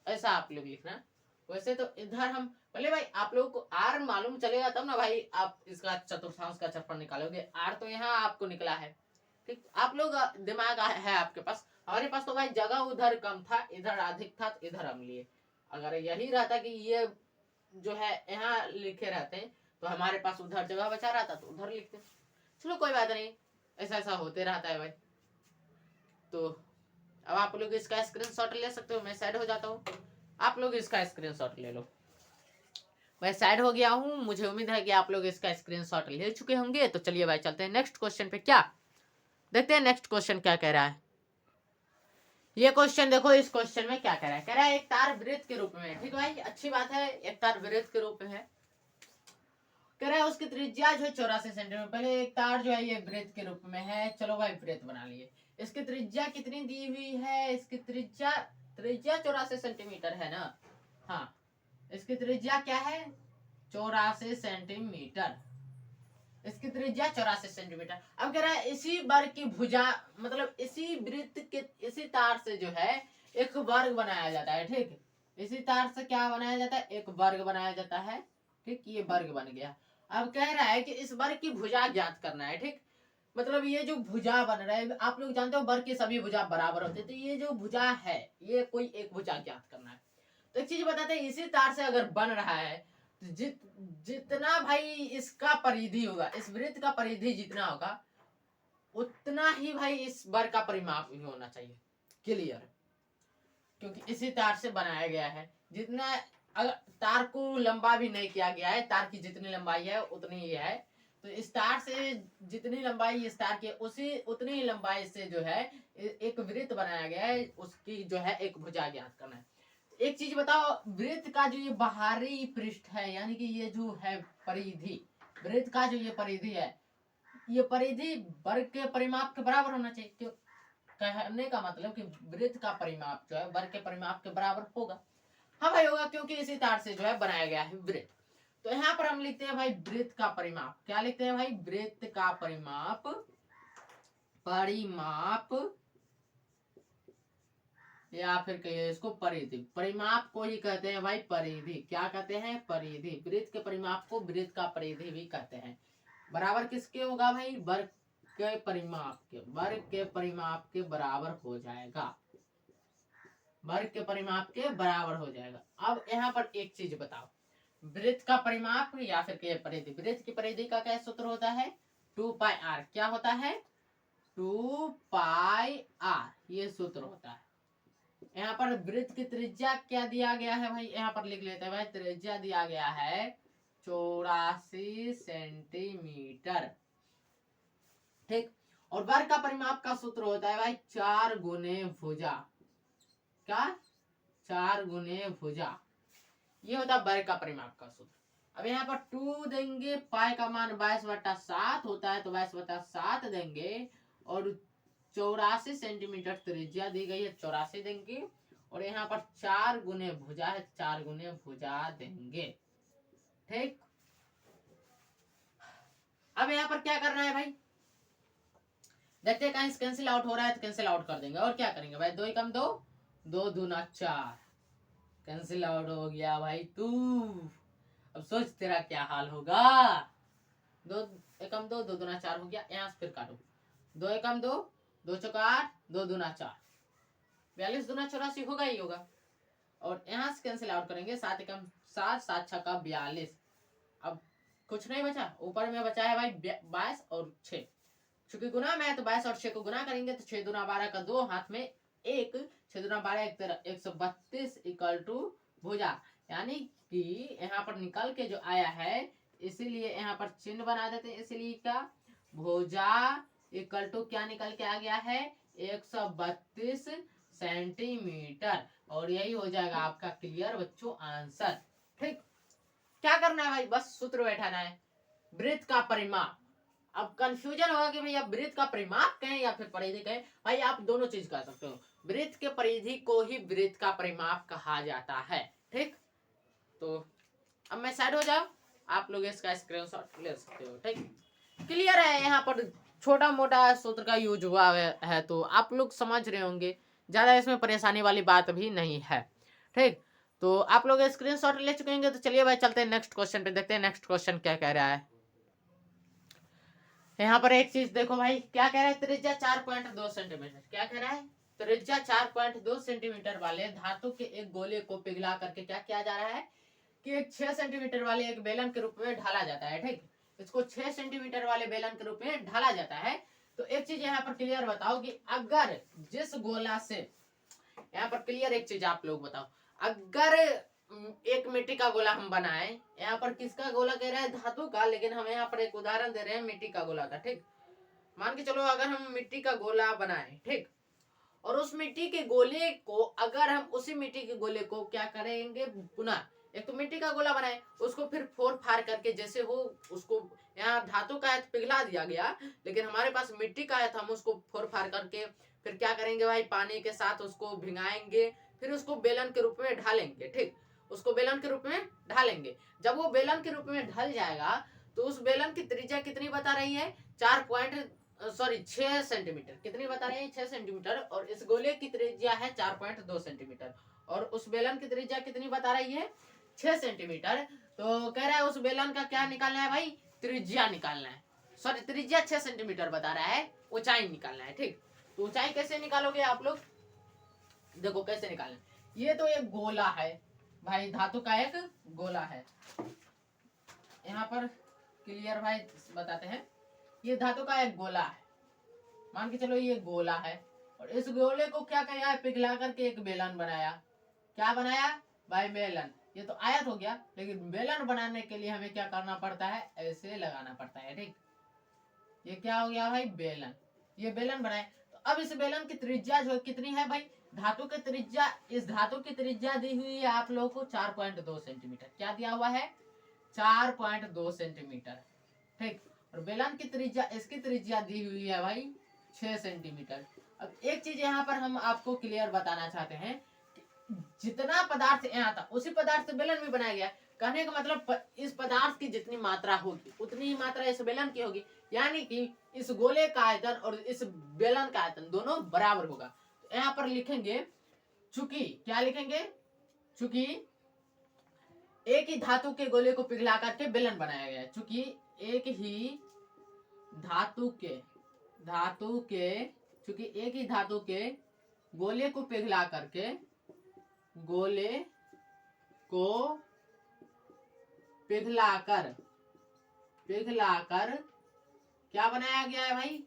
ऐसा आप लोग लिखना। वैसे तो इधर हम पहले भाई आप लोगों को आर मालूम चलेगा तब ना भाई आप इसका चतुर्थांश का क्षेत्रफल निकालोगे। आर तो यहाँ आपको निकला है, ठीक। आप लोग दिमाग है आपके पास, हमारे पास तो भाई जगह उधर कम था, इधर अधिक था, तो इधर हम लिए। अगर यही रहता कि ये जो है यहाँ लिखे रहते हैं तो हमारे पास उधर जगह बचा रहा था तो उधर लिखते। चलो कोई बात नहीं, ऐसा ऐसा होते रहता है भाई। तो अब आप लोग इसका स्क्रीनशॉट ले सकते हो, मैं साइड हो जाता हूँ, आप लोग इसका स्क्रीनशॉट ले लो। मैं साइड हो गया हूँ, मुझे उम्मीद है कि आप लोग इसका स्क्रीनशॉट ले चुके होंगे। तो चलिए भाई चलते हैं नेक्स्ट क्वेश्चन पे। क्या देखते हैं नेक्स्ट क्वेश्चन क्या कह रहा है। ये क्वेश्चन देखो, इस क्वेश्चन में क्या कह रहा है, कह रहा है एक तार वृत्त के रूप में। ठीक भाई, अच्छी बात है, एक तार वृत्त के रूप में है। कह रहा है उसकी त्रिज्या जो है 84 सेंटीमीटर। पहले एक तार जो है ये वृत्त के रूप में है, चलो भाई वृत्त बना लिए। इसकी त्रिज्या कितनी दी हुई है, इसकी त्रिज्या 84 सेंटीमीटर है ना। हाँ, इसकी त्रिज्या क्या है, 84 सेंटीमीटर। इसकी त्रिज्या 84 सेंटीमीटर। अब कह रहा है इसी वर्ग की भुजा, मतलब इसी वृत्त के इसी तार से जो है एक वर्ग बनाया जाता है। ठीक, इसी तार से क्या बनाया जाता है, एक वर्ग बनाया जाता है। ठीक, ये वर्ग बन गया। अब कह रहा है कि इस वर्ग की भुजा ज्ञात करना है। ठीक, मतलब ये जो भुजा बन रहा है, आप लोग जानते हो वर्ग की सभी भुजा बराबर होते हैं, तो ये जो भुजा है ये कोई एक भुजा ज्ञात करना है। तो एक चीज बताते हैं, इसी तार से अगर बन रहा है तो जितना भाई इसका परिधि होगा, इस वृत्त का परिधि जितना होगा उतना ही भाई इस वर्ग का परिमाप भी होना चाहिए। क्लियर, क्योंकि इसी तार से बनाया गया है। जितना, अगर तार को लंबा भी नहीं किया गया है, तार की जितनी लंबाई है उतनी ही है, तो इस तार से जितनी लंबाई इस तार की उसी उतनी ही लंबाई से जो है एक वृत्त बनाया गया है, उसकी जो है एक भुजा ज्ञात करना है। एक चीज बताओ, वृत्त का जो ये बाहरी पृष्ठ है, यानी कि ये जो है परिधि, वृत्त का जो ये परिधि है, ये परिधि वर्ग के परिमाप के बराबर होना चाहिए। क्यों, कहने का मतलब कि वृत्त का परिमाप जो है वर्ग के परिमाप के बराबर होगा। हाँ भाई होगा, क्योंकि इसी तार से जो है बनाया गया है वृत्त। तो यहाँ पर हम लिखते हैं भाई वृत्त का परिमाप। क्या लिखते हैं भाई, वृत्त का परिमाप, परिमाप या फिर कहिए इसको परिधि। परिमाप को ही कहते हैं भाई परिधि। क्या कहते हैं, परिधि। वृत्त के परिमाप को वृत्त का परिधि भी कहते हैं। बराबर किसके होगा भाई, वर्ग के परिमाप के, वर्ग के परिमाप के बराबर हो जाएगा, वर्ग के परिमाप के बराबर हो जाएगा। अब यहाँ पर एक चीज बताओ, वृत्त का परिमाप या फिर के परिधि, वृत्त की परिधि का क्या सूत्र होता है, 2πr। क्या होता है, 2πr, ये सूत्र होता है। यहाँ पर वृत्त की त्रिज्या क्या दिया गया है भाई, यहाँ पर लिख लेते हैं भाई, त्रिज्या दिया गया है 84 सेंटीमीटर। ठीक, और वर्ग का परिमाप का सूत्र होता है भाई 4 गुने भुजा। क्या, 4 गुने भुजा, ये होता है वर्ग का परिमाप का सूत्र। अब यहाँ पर 2 देंगे, पाई का मान 22/7 होता है, तो 22/7 देंगे, और 84 सेंटीमीटर त्रिज्या दी गई है, 84 देंगे, और यहाँ पर 4 गुने भुजा है, 4 गुने भुजा देंगे। ठीक, अब यहाँ पर क्या करना है भाई, देखते हैं कहीं कैंसिल आउट हो रहा है तो कैंसिल आउट कर देंगे। और क्या करेंगे भाई, 2 एकम 2, 2 दूना 4, कैंसिल आउट हो गया भाई 2। अब सोच तेरा क्या हाल होगा, 2 एकम 2, 2 दूना 4 हो गया। यहाँ से फिर काटो, 2 एकम 2, 2 चौका 8, 2 दूना 4, 42 दूना 84 होगा ही होगा। और यहाँ से कैंसिल आउट करेंगे, 7 एकम 7, 7 छक्का 42। अब कुछ नहीं बचा, ऊपर में बचा है भाई 22 और 6, चूंकि गुना में है तो 22 और 6 को गुना करेंगे तो 6 दूना 12 का 2, हाथ में 1, 6 दूना 12 132 इक्वल टू भुजा। यानी कि यहाँ पर निकल के जो आया है, इसीलिए यहाँ पर चिन्ह बना देते हैं, इसीलिए क्या, भुजा इक्वल टू क्या निकल के आ गया है, 132 सेंटीमीटर। और यही हो जाएगा आपका क्लियर बच्चों आंसर। ठीक, क्या करना है भाई, बस सूत्र बैठाना है, वृत्त का परिमाप। अब कंफ्यूजन होगा कि भैया वृत्त का परिमाप कहें या फिर परिधि कहें, भाई आप दोनों चीज कह सकते हो, वृत्त के परिधि को ही वृत्त का परिमाप कहा जाता है। ठीक, तो अब मैं साइड हो जाऊं, आप लोग इसका स्क्रीनशॉट ले सकते हो। ठीक, क्लियर है, यहाँ पर छोटा मोटा सूत्र का यूज हुआ है तो आप लोग समझ रहे होंगे, ज्यादा इसमें परेशानी वाली बात भी नहीं है। ठीक, तो आप लोग स्क्रीनशॉट ले चुके होंगे, तो चलिए भाई चलते हैं नेक्स्ट क्वेश्चन पे, देखते हैं नेक्स्ट क्वेश्चन क्या कह रहा है। यहाँ पर एक चीज देखो भाई, क्या कह रहा है, त्रिज्या 4.2 सेंटीमीटर। क्या कह रहा है, त्रिज्या 4.2 सेंटीमीटर वाले धातु के एक गोले को पिघला करके क्या किया जा रहा है, कि एक 6 सेंटीमीटर वाले एक बेलन के रूप में ढाला जाता है। ठीक, इसको 6 सेंटीमीटर वाले बेलन के रूप में ढाला जाता है। तो एक चीज यहाँ पर क्लियर बताओ कि अगर जिस गोला से, यहाँ पर क्लियर एक चीज आप लोग बताओ, अगर एक मिट्टी का गोला हम बनाए, यहाँ पर किसका गोला कह रहा है, धातु का, लेकिन हम यहाँ पर एक उदाहरण दे रहे हैं मिट्टी का गोला का। ठीक, मान के चलो अगर हम मिट्टी का गोला बनाए, ठीक, और उस मिट्टी के गोले को अगर हम उसी मिट्टी के गोले को क्या करेंगे, पुनः एक तो मिट्टी का गोला बनाए, उसको फिर फोड़ फाड़ करके जैसे हो, उसको यहाँ धातु का पिघला दिया गया, लेकिन हमारे पास मिट्टी का है, हम उसको फोड़ फाड़ करके फिर क्या करेंगे भाई, पानी के साथ उसको भिंगाएंगे, फिर उसको बेलन के रूप में ढालेंगे। ठीक, उसको बेलन के रूप में ढालेंगे। जब वो बेलन के रूप में ढल जाएगा तो उस बेलन की त्रिज्या कितनी बता रही है, 6 सेंटीमीटर। कितनी बता रही है, 6 सेंटीमीटर। और इस गोले की त्रिज्या है 4.2 सेंटीमीटर, और उस बेलन की त्रिज्या कितनी बता रही है, 6 सेंटीमीटर। तो कह रहा है उस बेलन का क्या निकालना है भाई, त्रिज्या निकालना है। सॉरी, त्रिज्या 6 सेंटीमीटर बता रहा है, ऊंचाई निकालना है। ठीक, तो ऊंचाई कैसे निकालोगे आप लोग, देखो कैसे निकालना। ये तो एक गोला है भाई, धातु का एक गोला है। यहाँ पर क्लियर भाई बताते हैं, ये धातु का एक गोला है, मान के चलो ये गोला है, और इस गोले को क्या किया है, पिघला करके एक बेलन बनाया। क्या बनाया भाई, बेलन। ये तो आयत हो गया, लेकिन बेलन बनाने के लिए हमें क्या करना पड़ता है, ऐसे लगाना पड़ता है। ठीक, ये क्या हो गया भाई, बेलन। ये बेलन बनाए। तो अब इस बेलन की त्रिज्या जो कितनी है भाई, धातु की त्रिज्या, इस धातु की त्रिज्या दी हुई है आप लोगों को 4.2 सेंटीमीटर। क्या दिया हुआ है, 4.2 सेंटीमीटर। ठीक, और बेलन की त्रिज्या, इसकी त्रिज्या दी हुई है भाई 6 सेंटीमीटर। अब एक चीज यहाँ पर हम आपको क्लियर बताना चाहते हैं कि जितना पदार्थ यहाँ था उसी पदार्थ से बेलन भी बनाया गया। कहने का मतलब इस पदार्थ की जितनी मात्रा होगी उतनी ही मात्रा इस बेलन की होगी, यानी कि इस गोले का आयतन और इस बेलन का आयतन दोनों बराबर होगा। तो यहाँ पर लिखेंगे, चूंकि क्या लिखेंगे, चूंकि एक ही धातु के गोले को पिघला करके बेलन बनाया गया है। चूंकि एक ही धातु के चूंकि एक ही धातु के गोले को पिघला करके, गोले को पिघलाकर क्या बनाया गया है भाई,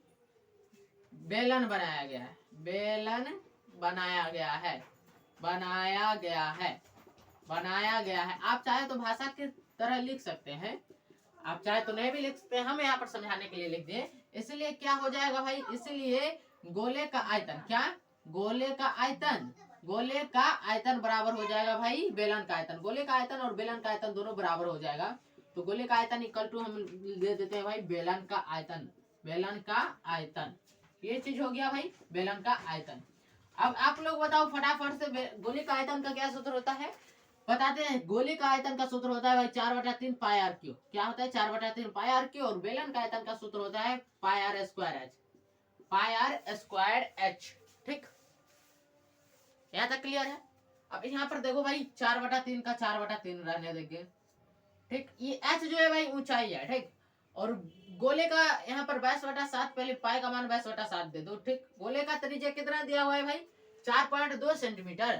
बेलन बनाया गया है। बेलन बनाया गया है, बनाया गया है। आप चाहे तो भाषा की तरह लिख सकते हैं, आप चाहे तो नहीं भी लिख सकते हैं, हम यहाँ पर समझाने के लिए लिख दिए। इसलिए क्या हो जाएगा भाई, इसलिए गोले का आयतन, क्या, गोले का आयतन बराबर हो जाएगा भाई बेलन का आयतन। गोले का आयतन और बेलन का आयतन दोनों बराबर हो जाएगा। तो गोले का आयतन इक्वल टू हम दे देते हैं भाई बेलन का आयतन। ये चीज हो गया भाई बेलन का आयतन। अब आप लोग बताओ फटाफट से, गोले का आयतन का क्या सूत्र होता है, बताते हैं। गोले का आयतन का सूत्र होता है भाई 4/3 पाई आर क्यू। क्या होता है, 4/3 पाई आर क्यू। और बेलन का आयतन का सूत्र होता है पाई आर स्क्वायर एच। ठीक, यहाँ तक क्लियर है। अब यहाँ पर देखो भाई 4/3 का 4/3 रहने देंगे। ठीक, ये एच जो है भाई ऊंचाई है। ठीक, और गोले का यहाँ पर 22/7, पहले पाई का मान 22/7 दे दो। ठीक, गोले का त्रिज्या कितना दिया हुआ है भाई, 4.2 सेंटीमीटर।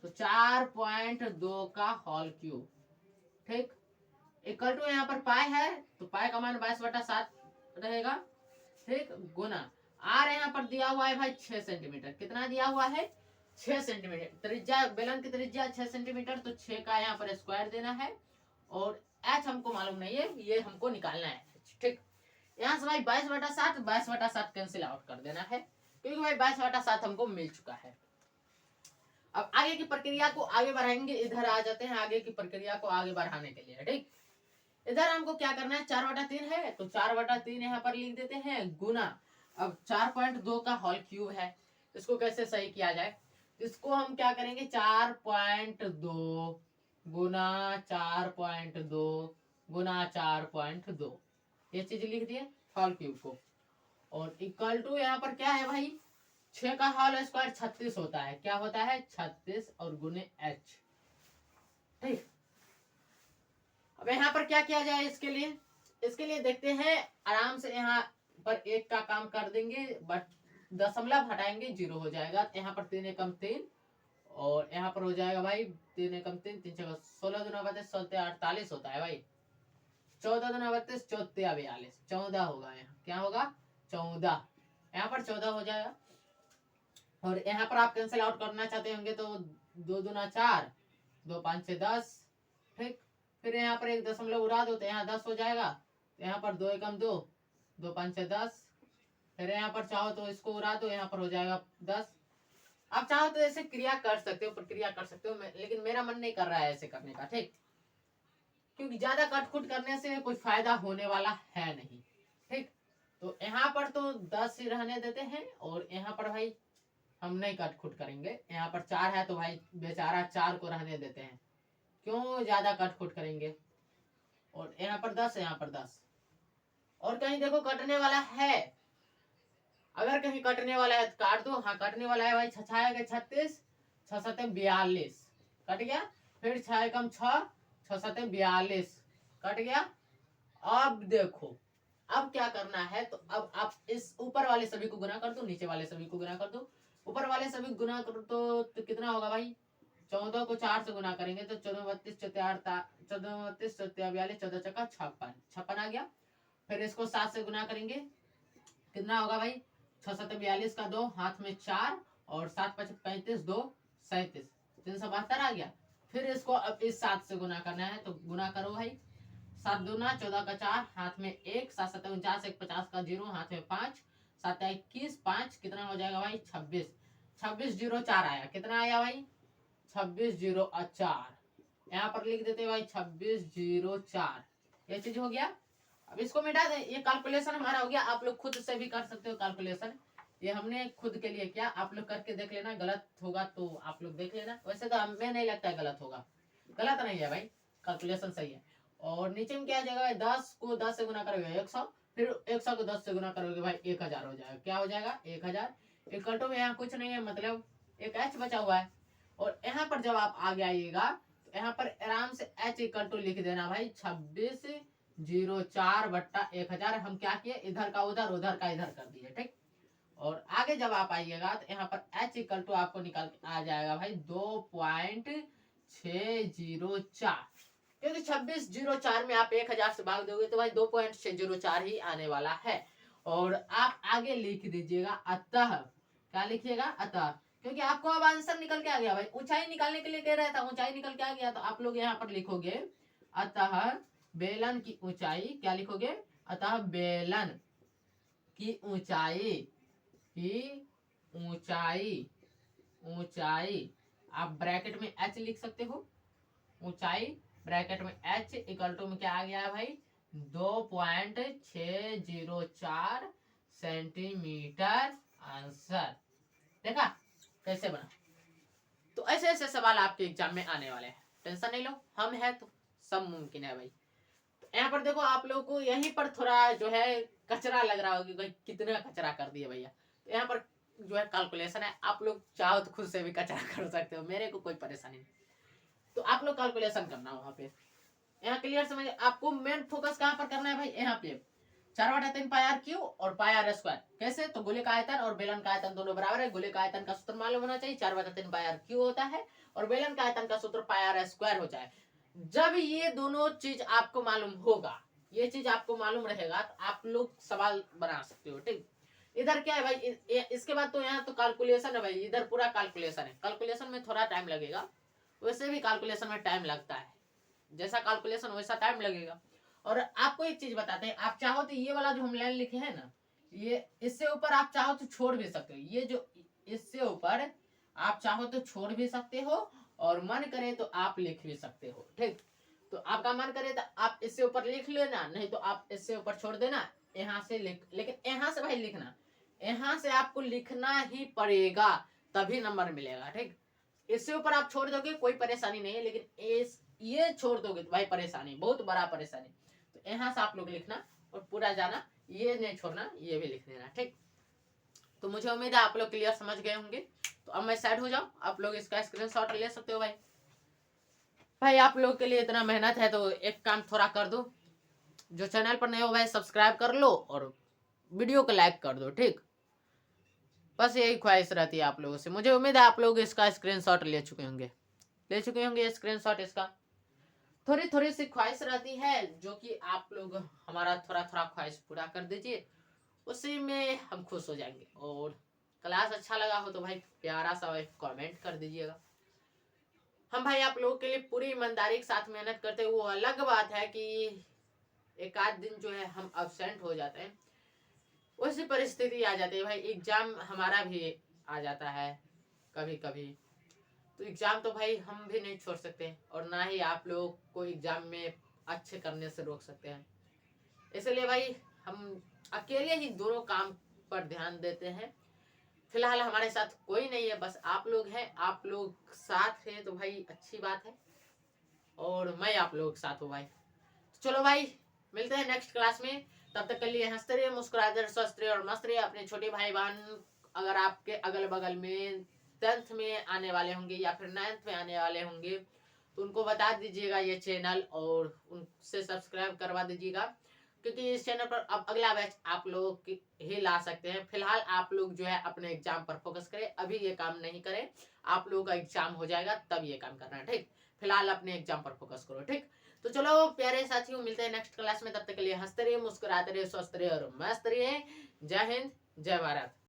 तो 4.2 का होल क्यूब। ठीक, इक्वल टू यहाँ पर पाई है, तो पाई का मान 22/7 रहेगा। ठीक, गुना आर यहाँ पर दिया हुआ है भाई 6 सेंटीमीटर। कितना दिया हुआ है, 6 सेंटीमीटर। त्रिज्या, बेलन की त्रिज्या 6 सेंटीमीटर, तो 6 का यहाँ पर स्क्वायर देना है। और एच हमको मालूम नहीं है, ये हमको निकालना है। ठीक, यहाँ से भाई 22/7 कैंसिल आउट कर देना है, क्योंकि भाई 22/7 हमको मिल चुका है। अब आगे की प्रक्रिया को आगे बढ़ाएंगे, इधर आ जाते हैं आगे की प्रक्रिया को आगे बढ़ाने के लिए। ठीक, इधर हमको क्या करना है, 4/3 है, तो 4/3 यहाँ पर लिख देते हैं, गुना अब 4.2 का होल क्यूब है। इसको कैसे सही किया जाए, इसको हम क्या करेंगे, 4.2 गुना 4.2 गुना 4.2, ये चीज लिख दिए होल क्यूब को। और इक्वल टू यहाँ पर क्या है भाई, 6 का होल स्क्वायर 36 होता है। क्या होता है, 36 और गुने एच। ठीक, अब यहाँ पर क्या किया जाए, इसके लिए देखते हैं आराम से। यहाँ पर 1 का काम कर देंगे, बट दशमलव हटाएंगे 0 हो जाएगा। यहाँ पर 3 एकम 3 और यहाँ पर हो जाएगा भाई 3 एकम 3, 3 छक्का 16 दूना 32, 16 48 होता है भाई। 14 दूना 32, 14 42, 14 होगा यहाँ, क्या होगा 14, यहाँ पर 14 हो जाएगा। और यहाँ पर आप कैंसिल आउट करना चाहते होंगे तो 2 दूना 4, 2 5 से 10, ठीक। फिर यहाँ पर एक दशमलव उड़ा दो तो यहाँ 10 हो जाएगा। तो यहाँ पर 2 एकम 2, 2 5 से 10। फिर यहाँ पर चाहो तो इसको उड़ा दो, यहाँ पर हो जाएगा 10। आप चाहो तो ऐसे क्रिया कर सकते हो, प्रक्रिया कर सकते हो, लेकिन मेरा मन नहीं कर रहा है ऐसे करने का, ठीक। क्योंकि ज्यादा कटकुट करने से कोई फायदा होने वाला है नहीं, ठीक। तो यहाँ पर तो 10 ही रहने देते हैं, और यहाँ पर भाई हम नहीं कटकुट करेंगे। यहाँ पर 4 है तो भाई बेचारा 4 को रहने देते हैं, क्यों ज्यादा कटकुट करेंगे। और यहाँ पर 10, यहाँ पर 10, और कहीं देखो कटने वाला है, अगर कहीं कटने वाला है तो काट दो। हाँ कटने वाला है भाई, 6 36, 6 7 42, कट गया। फिर 6 एकम 6, 6 7 42, कट गया। अब देखो अब क्या करना है, तो अब आप इस ऊपर वाले सभी को गुना कर दो, नीचे वाले सभी को गुना कर दो। ऊपर वाले सभी गुना कर तो कितना होगा भाई, 14 को 4 से गुना करेंगे तो 14 32 14 32 42, 14 चक्का 56, 56 आ गया। फिर इसको 7 से गुना करेंगे, कितना होगा भाई, 6 7 42 का 2, हाथ में 4, और 7 5 35, 2 37, 372 आ गया। फिर इसको अब इस 7 से गुना करना है, तो गुना करो भाई। 7 दूना 14 का 4, हाथ में 1, 7 7 49, 1 50 का 0, हाथ में 5, 7 21 5, कितना हो जाएगा भाई 26, 26 0 4 आया, कितना आया भाई 26 0 4। यहाँ पर लिख देते भाई 26 0 4, ये चीज हो गया। अब इसको मिटा दें, ये कैलकुलेशन हमारा हो गया। आप लोग खुद से भी कर सकते हो कैलकुलेशन, ये हमने खुद के लिए किया, आप लोग करके देख लेना, गलत होगा तो आप लोग देख लेना। वैसे तो हमें नहीं लगता है गलत होगा, गलत नहीं है भाई, कैलकुलेशन सही है। और नीचे में क्या आ जाएगा भाई, 10 को 10 से गुना करोगे 100, फिर 100 को 10 से गुना करोगे भाई 1000 हो जाएगा, क्या हो जाएगा 1000। इक्वल में यहाँ कुछ नहीं है, मतलब एक एच बचा हुआ है। और यहाँ पर जब आप आगे आइएगा तो यहाँ पर आराम से एच इक्वल टू लिख देना भाई 26 0 4 बट्टा 1000। हम क्या किए, इधर का उधर, उधर का इधर कर दिए, ठीक। और आगे जब आप आइएगा तो यहाँ पर एच इक्वल टू आपको निकाल के आ जाएगा भाई 2.604, क्योंकि 26 0 4 में आप 1000 से भाग दोगे तो भाई 2.604 ही आने वाला है। और आप आगे लिख दीजिएगा अतः, क्या लिखिएगा अतः, क्योंकि आपको अब आंसर निकल के आ गया भाई, ऊंचाई निकालने के लिए कह रहा था, ऊंचाई निकल के आ गया, तो आप लोग यहाँ पर लिखोगे अतः बेलन की ऊंचाई, क्या लिखोगे, अतः बेलन की ऊंचाई, की ऊंचाई, ऊंचाई आप ब्रैकेट में एच लिख सकते हो, ऊंचाई ब्रैकेट में एच इक्वल टू में क्या आ गया है भाई 2.604 सेंटीमीटर। आंसर देखा कैसे बना। तो ऐसे ऐसे सवाल आपके एग्जाम में आने वाले हैं, टेंशन नहीं लो, हम है तो सब मुमकिन है भाई। तो यहाँ पर देखो आप लोगों को यहीं पर थोड़ा जो है कचरा लग रहा होगा, भाई कितना कचरा कर दिया भैया। तो यहाँ पर जो है कैलकुलेशन है, आप लोग चाहो तो खुद से भी कचरा कर सकते हो, मेरे को कोई परेशानी नहीं। तो आप लोग कैलकुलेशन करना वहां पे, यहाँ क्लियर समझ। आपको मेन फोकस कहाँ पर करना है भाई, यहाँ पे 4/3 पाई आर क्यू और पाई आर स्क्वायर। कैसे, तो गोले का आयतन और बेलन का आयतन दोनों बराबर है, गोले का आयतन का सूत्र मालूम होना चाहिए, 4/3 पाई आर क्यू होता है, और बेलन का आयतन का सूत्र पाई आर स्क्वायर हो जाए। जब ये दोनों चीज आपको मालूम होगा, ये चीज आपको मालूम रहेगा, तो आप लोग सवाल बना सकते हो, ठीक। इधर क्या है भाई, इसके बाद तो यहाँ तो कैलकुलेशन है भाई, इधर पूरा कैलकुलेशन है। कैलकुलेशन में थोड़ा टाइम लगेगा, वैसे भी कैलकुलेशन में टाइम लगता है, जैसा कैलकुलेशन वैसा टाइम लगेगा। और आपको एक चीज बताते हैं, आप चाहो तो ये वाला जो हम लाइन लिखे हैं ना, ये इससे ऊपर आप चाहो तो छोड़ भी सकते हो, ये जो इससे ऊपर आप चाहो तो छोड़ भी सकते हो, और मन करे तो आप लिख भी सकते हो, ठीक। तो आपका मन करे तो आप इससे ऊपर लिख लेना, नहीं तो आप इससे ऊपर छोड़ देना, यहाँ से लिख, लेकिन यहाँ से भाई लिखना, यहाँ से आपको लिखना ही पड़ेगा, तभी नंबर मिलेगा, ठीक। इससे ऊपर आप छोड़ दोगे कोई परेशानी नहीं है, लेकिन ये छोड़ दोगे तो भाई परेशानी, बहुत बड़ा परेशानी। तो यहाँ से आप लोग लिखना और पूरा जाना, ये नहीं छोड़ना, ये भी लिख देना, ठीक। तो मुझे उम्मीद है आप लोग क्लियर समझ गए होंगे। तो अब मैं साइड हो जाऊं, आप लोग इसका स्क्रीनशॉट ले सकते हो भाई। भाई आप लोग के लिए इतना मेहनत है तो एक काम थोड़ा कर दो, जो चैनल पर नए हो भाई सब्सक्राइब कर लो और वीडियो को लाइक कर दो, ठीक। बस यही ख्वाहिश रहती है आप लोगों से। मुझे उम्मीद है आप लोग इसका स्क्रीनशॉट ले चुके होंगे स्क्रीनशॉट इसका। थोड़ी थोड़ी सी ख्वाहिश रहती है जो कि आप लोग हमारा थोड़ा थोड़ा ख्वाहिश पूरा कर दीजिए, उसी में हम खुश हो जाएंगे। और क्लास अच्छा लगा हो तो भाई प्यारा सा कमेंट कर दीजिएगा। हम भाई आप लोगों के लिए पूरी ईमानदारी के साथ मेहनत करते हैं। वो अलग बात है कि एक आध दिन जो है हम अब्सेंट हो जाते हैं, वैसी परिस्थिति आ जाती है भाई। एग्जाम हमारा भी आ जाता है कभी कभी, तो एग्जाम तो भाई हम भी नहीं छोड़ सकते और ना ही आप लोग को एग्जाम में अच्छे करने से रोक सकते हैं। इसलिए भाई हम अकेले ही दोनों काम पर ध्यान देते हैं। फिलहाल हमारे साथ कोई नहीं है, बस आप लोग हैं। आप लोग साथ हैं तो भाई अच्छी बात है, और मैं आप लोगों के साथ हूँ भाई। तो चलो भाई, मिलते हैं नेक्स्ट क्लास में। तब तक के लिए हंसते रहिए, मुस्कुराते रहिए, स्वस्थ रहिए और मस्त रहिए। अपने छोटे भाई बहन अगर आपके अगल बगल में 10th में आने वाले होंगे या फिर 9th में आने वाले होंगे तो उनको बता दीजिएगा ये चैनल, और उनसे सब्सक्राइब करवा दीजिएगा, क्योंकि इस चैनल पर अब अगला बैच आप लोग ही ला सकते हैं। फिलहाल आप लोग जो है अपने एग्जाम पर फोकस करें, अभी ये काम नहीं करें। आप लोगों का एग्जाम हो जाएगा तब ये काम करना है, ठीक। फिलहाल अपने एग्जाम पर फोकस करो, ठीक। तो चलो प्यारे साथियों, मिलते हैं नेक्स्ट क्लास में। तब तक के लिए हंसते रहिए, मुस्कुराते रहिए, स्वस्थ रहिए और मस्त रहिए। जय हिंद, जय भारत।